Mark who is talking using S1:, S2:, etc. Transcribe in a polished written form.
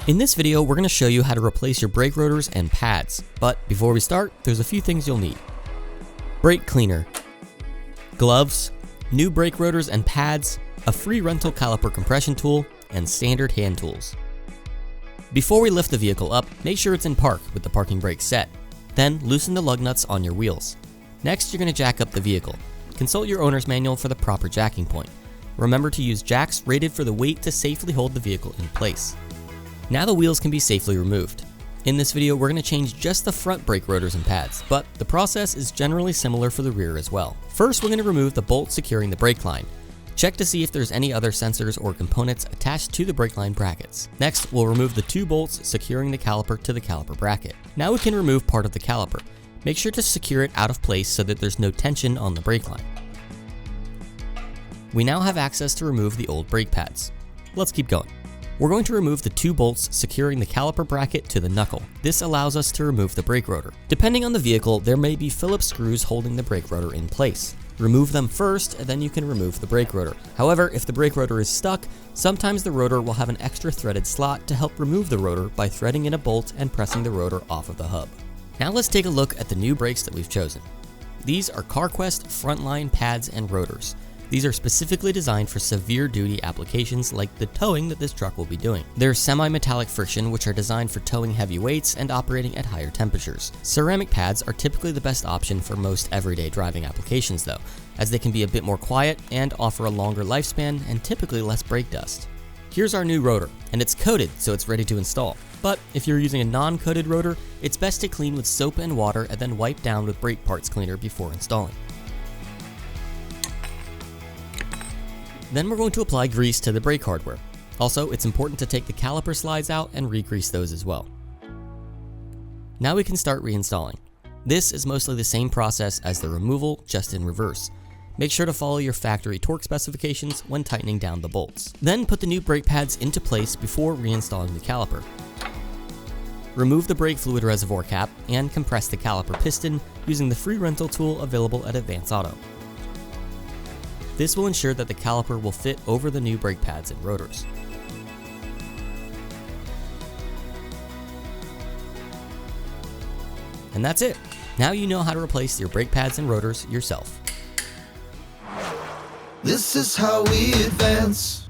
S1: In this video, we're going to show you how to replace your brake rotors and pads. But before we start, there's a few things you'll need. Brake cleaner, gloves, new brake rotors and pads, a free rental caliper compression tool, and standard hand tools. Before we lift the vehicle up, make sure it's in park with the parking brake set. Then loosen the lug nuts on your wheels. Next, you're going to jack up the vehicle. Consult your owner's manual for the proper jacking point. Remember to use jacks rated for the weight to safely hold the vehicle in place. Now the wheels can be safely removed. In this video, we're going to change just the front brake rotors and pads, but the process is generally similar for the rear as well. First, we're going to remove the bolt securing the brake line. Check to see if there's any other sensors or components attached to the brake line brackets. Next, we'll remove the two bolts securing the caliper to the caliper bracket. Now we can remove part of the caliper. Make sure to secure it out of place so that there's no tension on the brake line. We now have access to remove the old brake pads. Let's keep going. We're going to remove the two bolts securing the caliper bracket to the knuckle. This allows us to remove the brake rotor. Depending on the vehicle, there may be Phillips screws holding the brake rotor in place. Remove them first, and then you can remove the brake rotor. However, if the brake rotor is stuck, sometimes the rotor will have an extra threaded slot to help remove the rotor by threading in a bolt and pressing the rotor off of the hub. Now let's take a look at the new brakes that we've chosen. These are CarQuest Frontline pads and rotors. These are specifically designed for severe duty applications like the towing that this truck will be doing. They're semi-metallic friction, which are designed for towing heavy weights and operating at higher temperatures. Ceramic pads are typically the best option for most everyday driving applications though, as they can be a bit more quiet and offer a longer lifespan and typically less brake dust. Here's our new rotor, and it's coated so it's ready to install. But if you're using a non-coated rotor, it's best to clean with soap and water and then wipe down with brake parts cleaner before installing. Then we're going to apply grease to the brake hardware. Also, it's important to take the caliper slides out and re-grease those as well. Now we can start reinstalling. This is mostly the same process as the removal, just in reverse. Make sure to follow your factory torque specifications when tightening down the bolts. Then put the new brake pads into place before reinstalling the caliper. Remove the brake fluid reservoir cap and compress the caliper piston using the free rental tool available at Advance Auto. This will ensure that the caliper will fit over the new brake pads and rotors. And that's it. Now you know how to replace your brake pads and rotors yourself.
S2: This is how we advance.